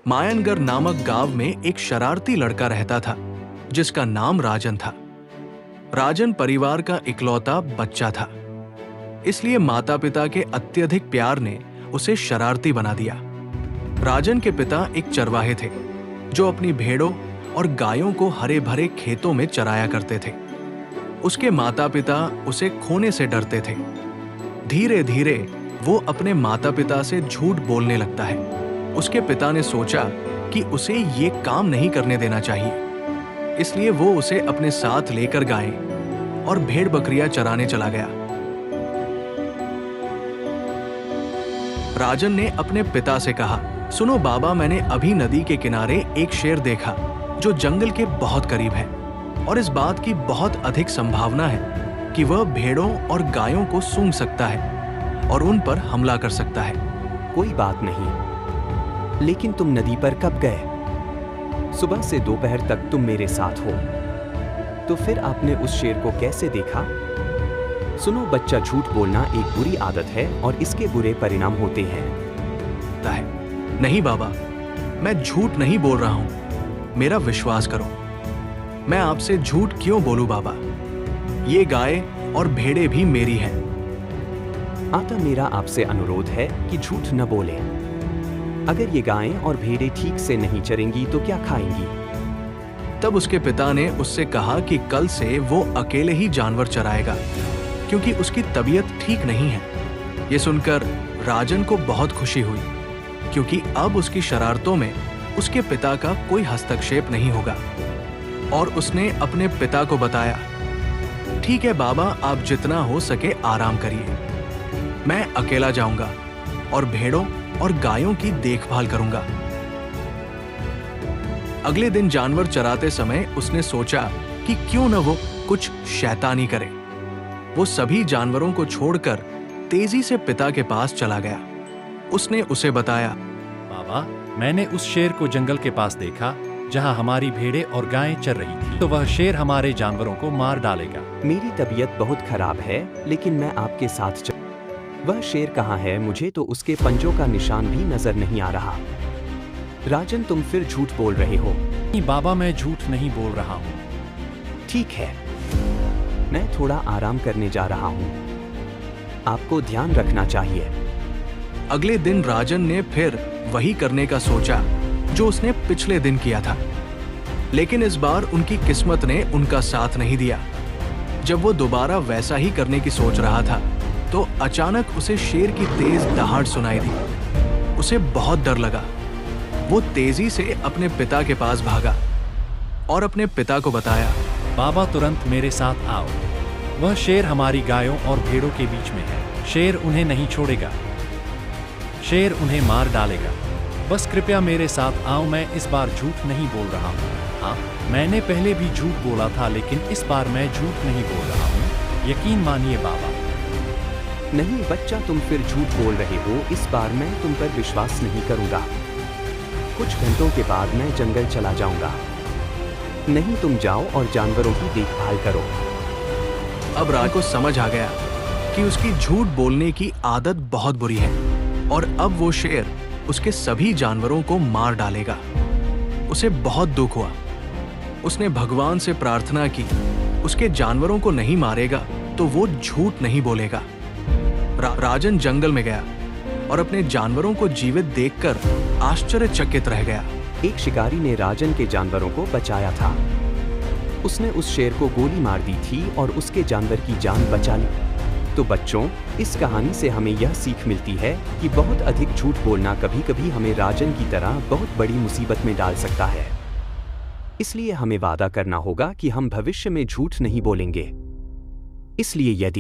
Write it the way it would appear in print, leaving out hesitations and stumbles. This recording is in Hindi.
मायनगर नामक गांव में एक शरारती लड़का रहता था जिसका नाम राजन था। राजन परिवार का इकलौता बच्चा था, इसलिए माता पिता के अत्यधिक प्यार ने उसे शरारती बना दिया। राजन के पिता एक चरवाहे थे जो अपनी भेड़ों और गायों को हरे भरे खेतों में चराया करते थे। उसके माता पिता उसे खोने से डरते थे। धीरे धीरे वो अपने माता पिता से झूठ बोलने लगता है। उसके पिता ने सोचा कि उसे ये काम नहीं करने देना चाहिए, इसलिए वो उसे अपने साथ लेकर गायें और भेड़ बकरियां चराने चला गया। राजन ने अपने पिता से कहा, सुनो बाबा, मैंने अभी नदी के किनारे एक शेर देखा जो जंगल के बहुत करीब है और इस बात की बहुत अधिक संभावना है कि वह भेड़ों और गायों को सूंघ सकता है और उन पर हमला कर सकता है। कोई बात नहीं, लेकिन तुम नदी पर कब गए? सुबह से दोपहर तक तुम मेरे साथ हो, तो फिर आपने उस शेर को कैसे देखा? सुनो बच्चा, झूठ बोलना एक बुरी आदत है और इसके बुरे परिणाम होते हैं। नहीं बाबा, मैं झूठ नहीं बोल रहा हूं, मेरा विश्वास करो। मैं आपसे झूठ क्यों बोलूं बाबा? ये गाय और भेड़ें भी मेरी हैं। आता मेरा आपसे अनुरोध है कि झूठ न बोलें। अगर ये गायें और भेड़ें ठीक से नहीं चरेंगी तो क्या खाएंगी? तब उसके पिता ने उससे कहा कि कल से वो अकेले ही जानवर चराएगा क्योंकि उसकी तबीयत ठीक नहीं है। ये सुनकर राजन को बहुत खुशी हुई क्योंकि अब उसकी शरारतों में उसके पिता का कोई हस्तक्षेप नहीं होगा। और उसने अपने पिता को बताया, ठीक है बाबा, आप जितना हो सके आराम करिए, मैं अकेला जाऊंगा और भेड़ों और गायों की देखभाल करूंगा। अगले दिन जानवर चराते समय उसने सोचा कि क्यों न वो कुछ शैतानी करे। वो सभी जानवरों को छोड़कर तेजी से पिता के पास चला गया। उसने उसे बताया, बाबा, मैंने उस शेर को जंगल के पास देखा जहां हमारी भेड़ें और गायें चर रही थी, तो वह शेर हमारे जानवरों को मार डालेगा। मेरी तबीयत बहुत खराब है, लेकिन मैं आपके साथ वह शेर कहाँ है? मुझे तो उसके पंजों का निशान भी नजर नहीं आ रहा। राजन, तुम फिर झूठ बोल रहे हो। नहीं बाबा, मैं झूठ नहीं बोल रहा हूँ। ठीक है, मैं थोड़ा आराम करने जा रहा हूँ। आपको ध्यान रखना चाहिए। अगले दिन राजन ने फिर वही करने का सोचा जो उसने पिछले दिन किया था, लेकिन इस बार उनकी किस्मत ने उनका साथ नहीं दिया। जब वो दोबारा वैसा ही करने की सोच रहा था तो अचानक उसे शेर की तेज दहाड़ सुनाई दी। उसे बहुत डर लगा। वो तेजी से अपने पिता के पास भागा और अपने पिता को बताया, बाबा, तुरंत मेरे साथ आओ। वह शेर हमारी गायों और भेड़ों के बीच में है। शेर उन्हें नहीं छोड़ेगा, शेर उन्हें मार डालेगा। बस कृपया मेरे साथ आओ। मैं इस बार झूठ नहीं बोल रहा हूँ। हाँ, मैंने पहले भी झूठ बोला था, लेकिन इस बार मैं झूठ नहीं बोल रहा हूँ। यकीन मानिए बाबा। नहीं बच्चा, तुम फिर झूठ बोल रहे हो। इस बार मैं तुम पर विश्वास नहीं करूंगा। कुछ घंटों के बाद मैं जंगल चला जाऊंगा। नहीं, तुम जाओ और जानवरों की देखभाल करो। अब राज को समझ आ गया कि उसकी झूठ बोलने की आदत बहुत बुरी है और अब वो शेर उसके सभी जानवरों को मार डालेगा। उसे बहुत दुख हुआ। उसने भगवान से प्रार्थना की, उसके जानवरों को नहीं मारेगा तो वो झूठ नहीं बोलेगा। राजन जंगल में गया और अपने जानवरों को जीवित देखकर आश्चर्यचकित रह गया। एक शिकारी ने राजन के जानवरों को बचाया था। उसने उस शेर को गोली मार दी थी और उसके जानवर की जान बचा ली। तो बच्चों, इस कहानी से हमें यह सीख मिलती है कि बहुत अधिक झूठ बोलना कभी-कभी हमें राजन की तरह बहुत बड़ी मुसीबत में डाल सकता है। इसलिए हमें वादा करना होगा कि हम भविष्य में झूठ नहीं बोलेंगे। इसलिए यदि